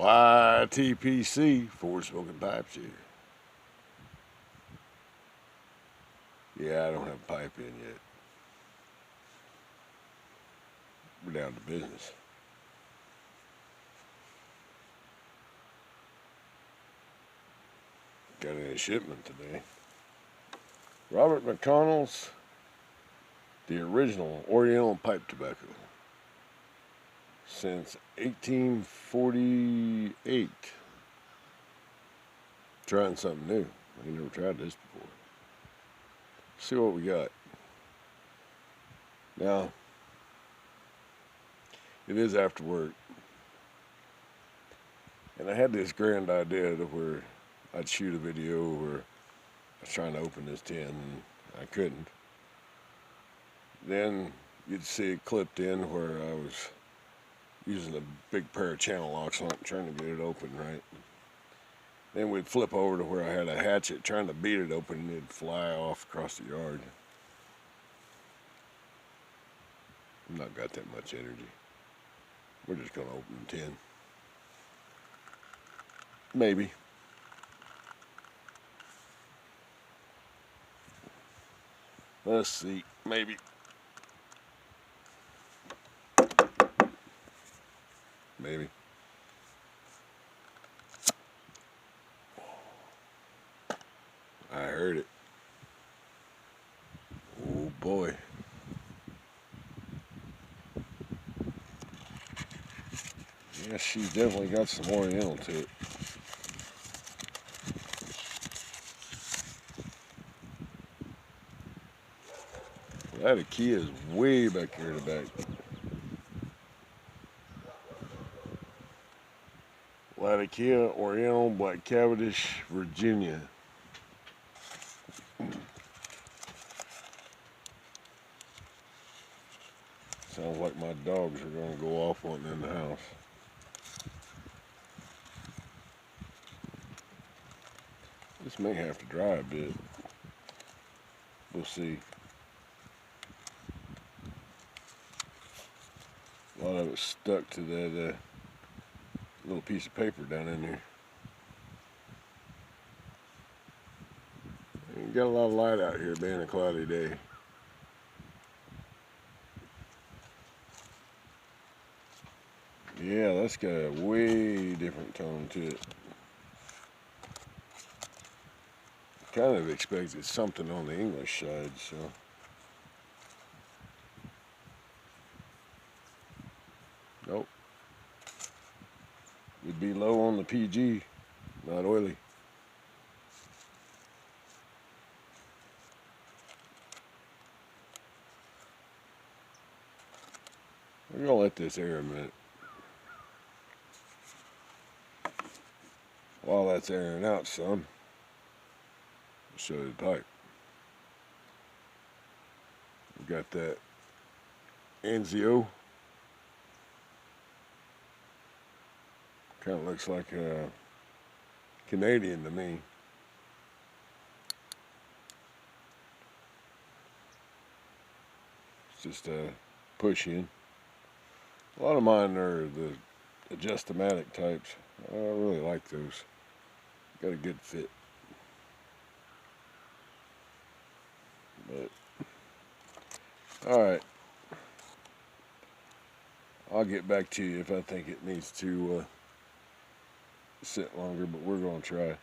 YTPC, Forward Smoking Pipes here. Yeah, I don't have a pipe in yet. We're down to business. Got any shipment today. Robert McConnell's, the original Oriental pipe tobacco. Since 1848. Trying something new. I ain't never tried this before. See what we got. Now, it is after work. And I had this grand idea to where I'd shoot a video where I was trying to open this tin and I couldn't. Then you'd see it clipped in where I was using a big pair of channel locks on it, trying to get it open right. Then we'd flip over to where I had a hatchet trying to beat it open and it'd fly off across the yard. I've not got that much energy. We're just gonna open the tin. Maybe. Let's see, maybe. Maybe. I heard it. Oh boy. Yeah, she's definitely got some Oriental to it. That key is way back here in the back. Latakia, Oriental, Black Cavendish, Virginia. Sounds like my dogs are going to go off wanting in the house. This may have to dry a bit. We'll see. A lot of it stuck to that little piece of paper down in there. You got a lot of light out here being a cloudy day. Yeah, that's got a way different tone to it. Kind of expected something on the English side, so. Nope. It'd be low on the PG, not oily. We're gonna let this air a minute. While that's airing out some, I'll show you the pipe. We got that Anzio. Kind of looks like a Canadian to me. It's just a push in. A lot of mine are the adjustomatic types. I really like those. Got a good fit. But all right, I'll get back to you if I think it needs to sit longer, but we're gonna try.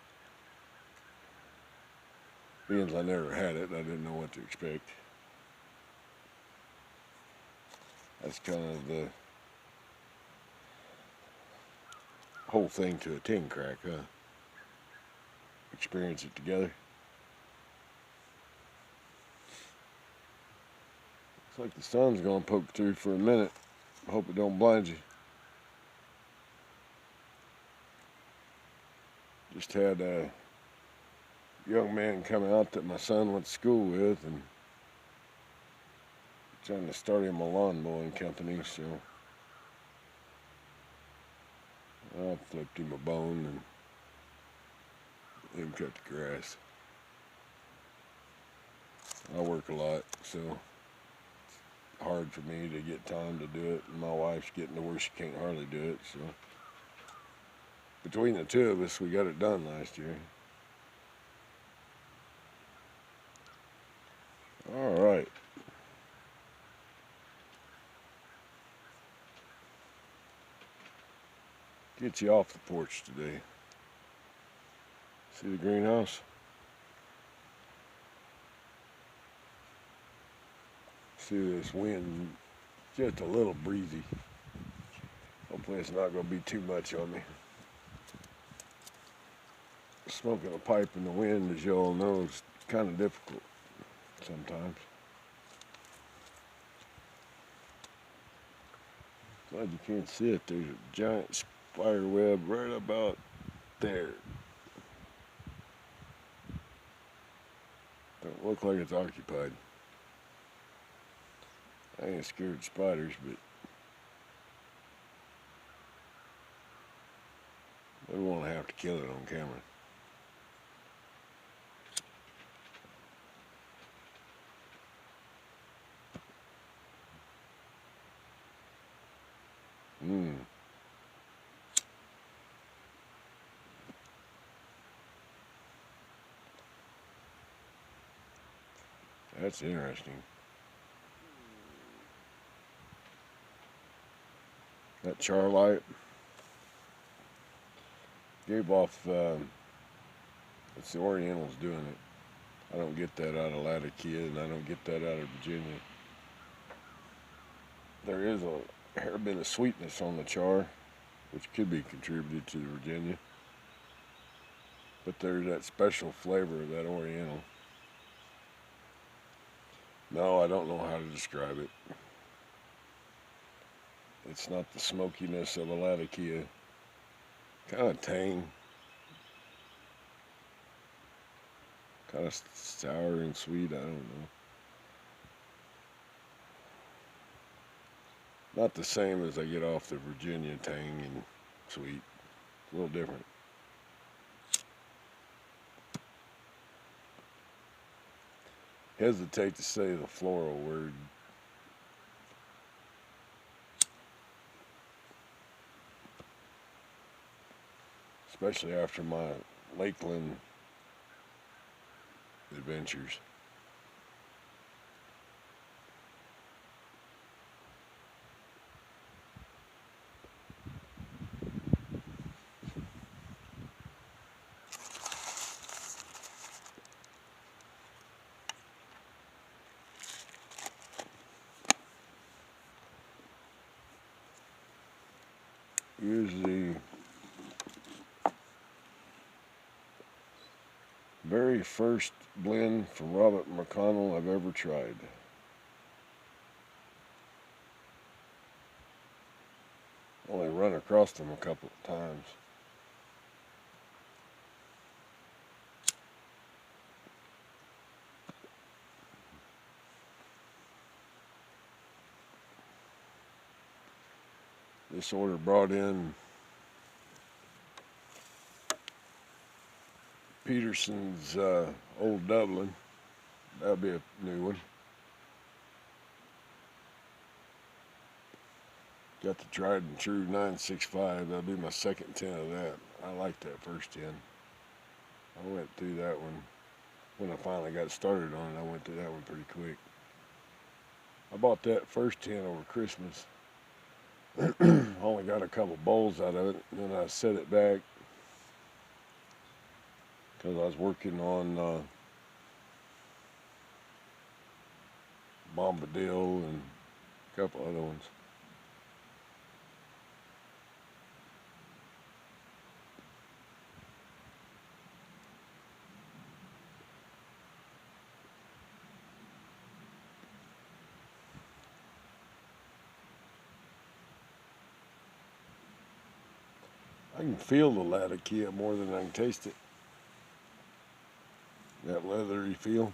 Being I never had it, I didn't know what to expect. That's kind of the whole thing to a tin crack, huh? Experience it together. Looks like the sun's gonna poke through for a minute. I hope it don't blind you. Just had a young man come out that my son went to school with and trying to start him a lawn mowing company, so I flipped him a bone and let him cut the grass. I work a lot, so it's hard for me to get time to do it, and my wife's getting to where she can't hardly do it, so Between the two of us, we got it done last year. All right. Get you off the porch today. See the greenhouse? See this wind, just a little breezy. Hopefully it's not going to be too much on me. Smoking a pipe in the wind, as you all know, is kind of difficult sometimes. Glad you can't see it. There's a giant spider web right about there. Don't look like it's occupied. I ain't scared of spiders, but we won't have to kill it on camera. That's interesting. That char light gave off, it's the Orientals doing it. I don't get that out of Latakia, and I don't get that out of Virginia. There is a hair bit of sweetness on the char, which could be contributed to the Virginia. But there's that special flavor of that Oriental. No, I don't know how to describe it. It's not the smokiness of a Latakia. Kind of tang. Kind of sour and sweet, I don't know. Not the same as I get off the Virginia tang and sweet. A little different. Hesitate to say the floral word. Especially after my Lakeland adventures. Here's the very first blend from Robert McConnell I've ever tried. Only run across them a couple of times. This order brought in Peterson's Old Dublin. That'll be a new one. Got the tried and true 965. That'll be my second 10 of that. I like that first 10. I went through that one. When I finally got started on it, I went through that one pretty quick. I bought that first 10 over Christmas. Only got a couple bowls out of it. Then I set it back because I was working on Bombadil and a couple other ones. I can feel the Latakia more than I can taste it. That leathery feel.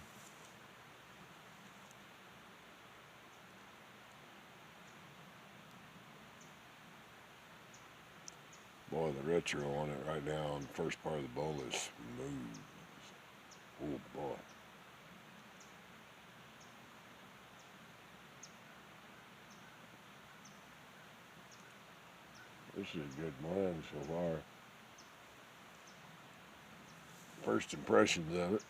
Boy, the retro on it right now on the first part of the bowl is smooth. Oh boy. This is a good blend so far. First impressions of it.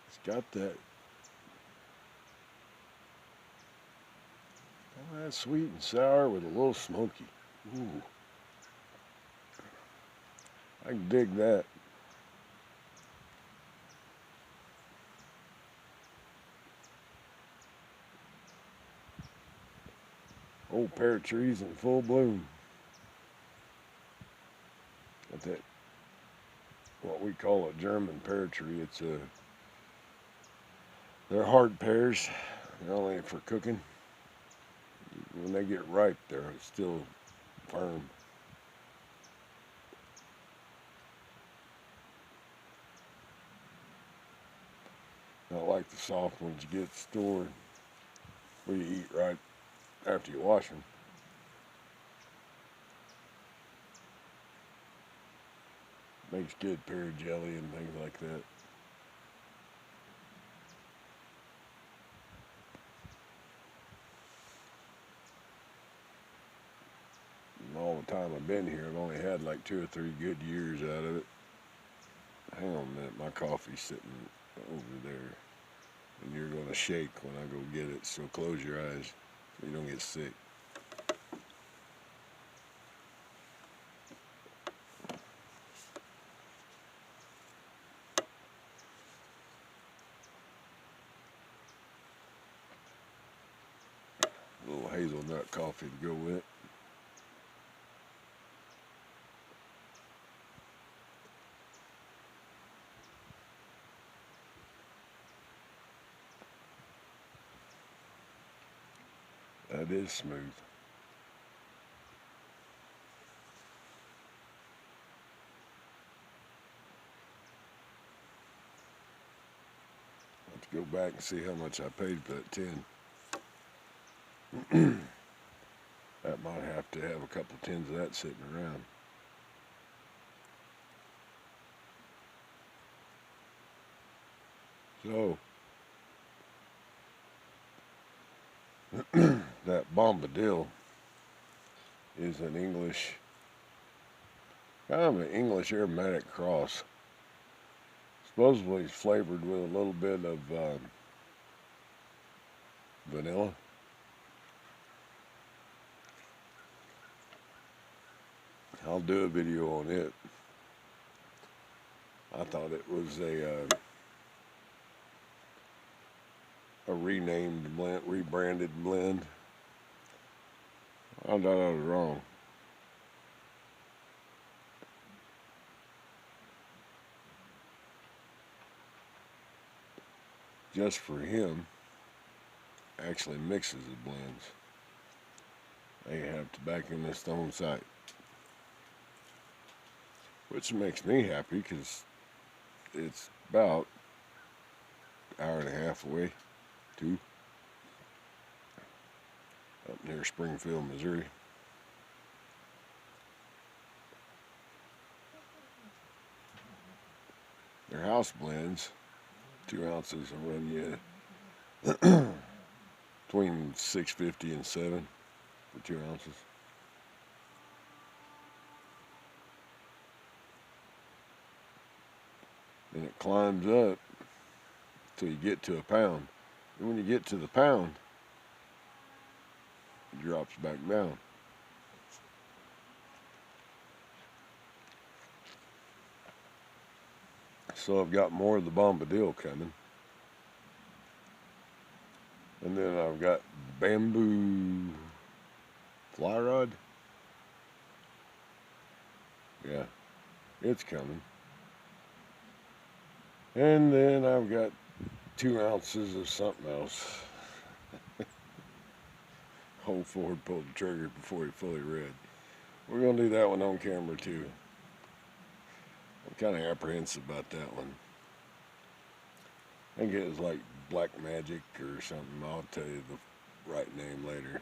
It's got that sweet and sour with a little smoky. Ooh. I can dig that. Old pear trees in full bloom. Got that, what we call a German pear tree. They're hard pears. They're only for cooking. When they get ripe, they're still firm. Not like the soft ones you get stored where you eat right after you wash them. Makes good pear jelly and things like that. And all the time I've been here, I've only had like 2 or 3 good years out of it. Hang on a minute, my coffee's sitting over there. And you're going to shake when I go get it, so close your eyes so you don't get sick. A little hazelnut coffee to go with it. That is smooth. Let's go back and see how much I paid for that tin. That might have to have a couple tins of that sitting around. So, that bombadil is an kind of an English aromatic cross. Supposedly it's flavored with a little bit of vanilla. I'll do a video on it. I thought it was a renamed blend, rebranded blend. I thought I was wrong. Just for him, actually mixes the blends. They have tobacconist on site, which makes me happy because it's about an hour and a half away, 2, up near Springfield, Missouri. Their house blends, 2 ounces will run you between $6.50 and $7 for 2 ounces. And it climbs up till you get to a pound. And when you get to the pound, it drops back down. So I've got more of the bombadil coming. And then I've got bamboo fly rod. Yeah, it's coming. And then I've got 2 ounces of something else. Old Ford pulled the trigger before he fully read. We're going to do that one on camera too. I'm kind of apprehensive about that one. I think it was like Black Magic or something. I'll tell you the right name later.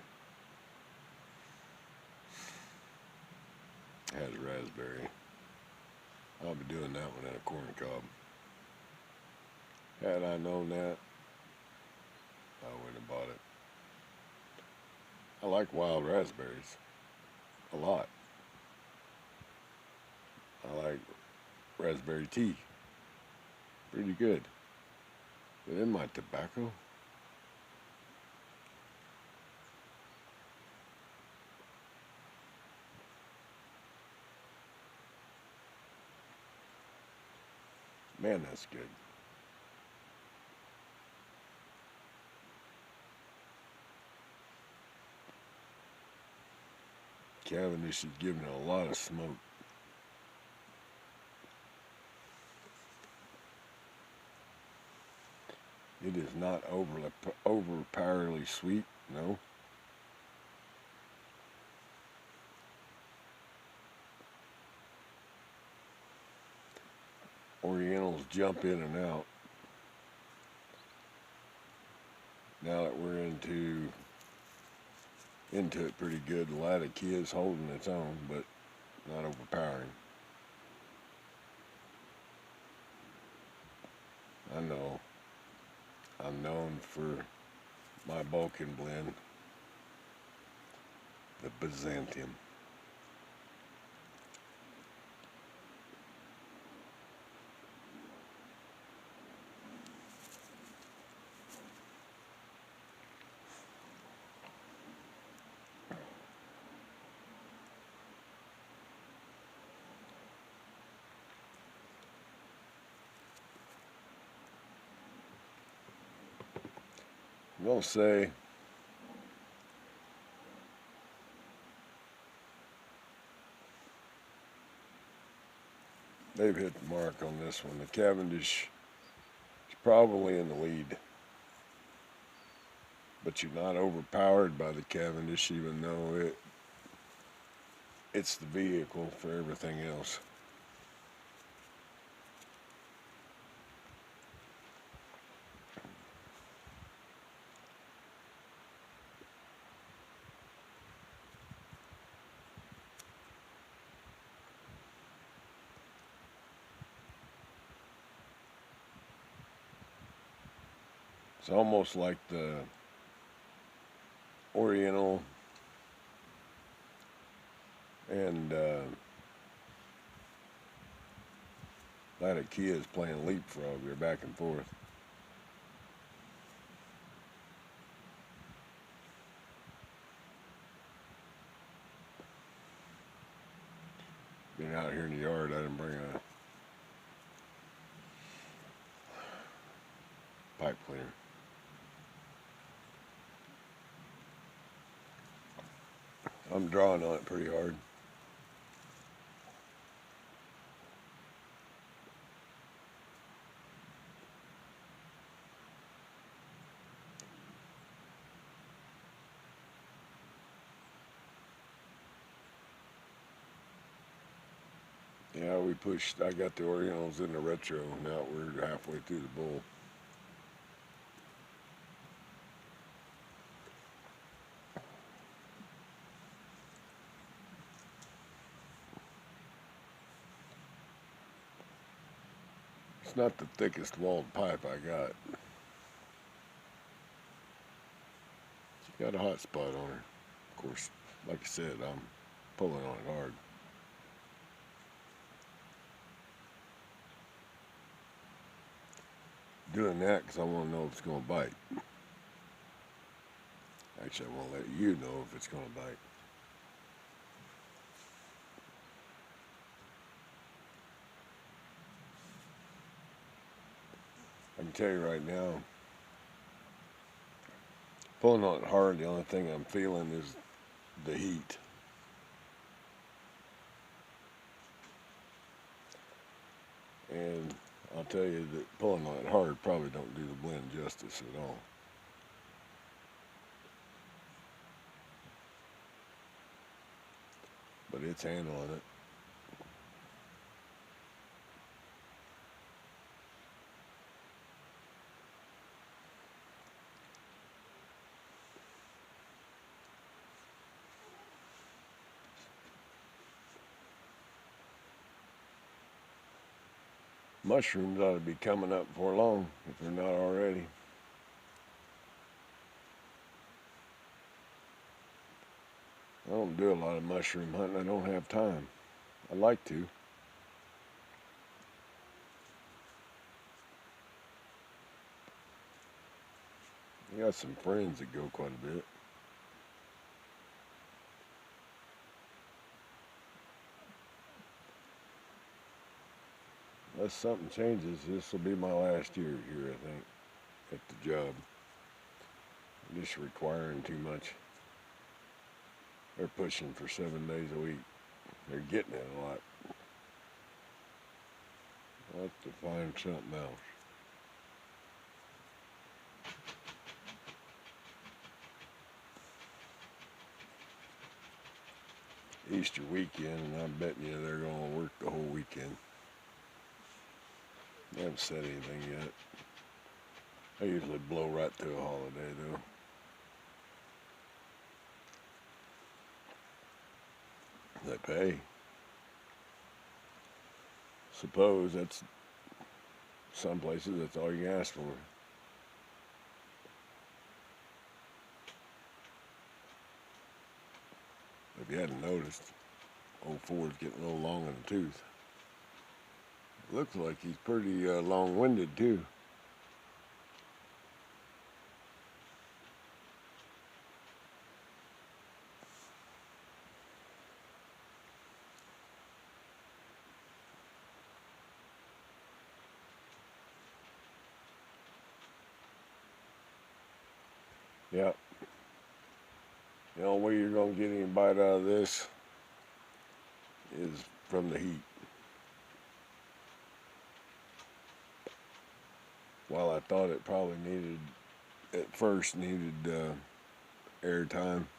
It has raspberry. I'll be doing that one in a corn cob. Had I known that, I would have bought it. I like wild raspberries a lot. I like raspberry tea. Pretty good. But in my tobacco, man, that's good. Cavendish is giving it a lot of smoke. It is not overpoweringly sweet, no. Orientals jump in and out. Now that we're into it pretty good, a lot of kids holding its own, but not overpowering. I know. I'm known for my Balkan blend, the Byzantium. I'm gonna say they've hit the mark on this one. The Cavendish is probably in the lead, but you're not overpowered by the Cavendish, even though it's the vehicle for everything else. It's almost like the Oriental and a lot of kids playing leapfrog. They're back and forth. Being out here in the yard, I didn't bring a pipe cleaner. I'm drawing on it pretty hard. Yeah, I got the Orientals in the retro. Now we're halfway through the bull. It's not the thickest walled pipe I got. She got a hot spot on her. Of course, like I said, I'm pulling on it hard. Doing that because I want to know if it's going to bite. Actually, I want to let you know if it's going to bite. I can tell you right now, pulling on it hard, the only thing I'm feeling is the heat. And I'll tell you that pulling on it hard probably don't do the blend justice at all. But it's handling it. Mushrooms ought to be coming up before long, if they're not already. I don't do a lot of mushroom hunting. I don't have time. I like to. I got some friends that go quite a bit. Unless something changes, this will be my last year here, I think, at the job. I'm just requiring too much. They're pushing for 7 days a week. They're getting it a lot. I'll have to find something else. Easter weekend, and I'm betting you they're going to work the whole weekend. They haven't said anything yet. They usually blow right through a holiday, though. They pay. Suppose that's some places that's all you ask for. If you hadn't noticed, old Ford's getting a little long in the tooth. Looks like he's pretty long-winded too. Yep. The only way you're going to get any bite out of this is from the heat. While I thought it probably needed, at first needed air time,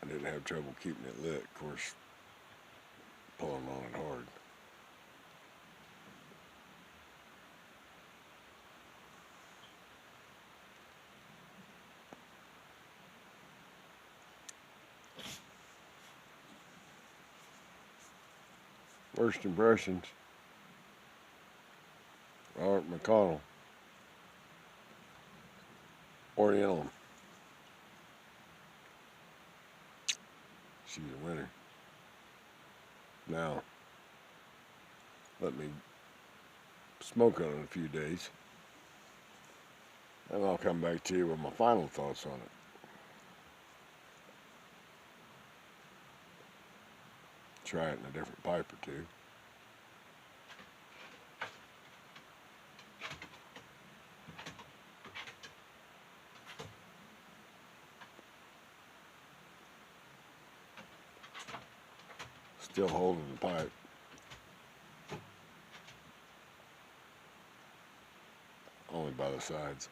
I didn't have trouble keeping it lit. Of course, pulling on it hard. First impressions, Robert McConnell, Oriental. She's a winner. Now, let me smoke on it a few days, and I'll come back to you with my final thoughts on it. Try it in a different pipe or two. Still holding the pipe. Only by the sides.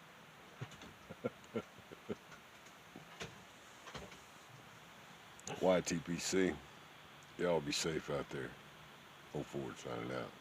YTPC. Y'all be safe out there. Old Ford signing out.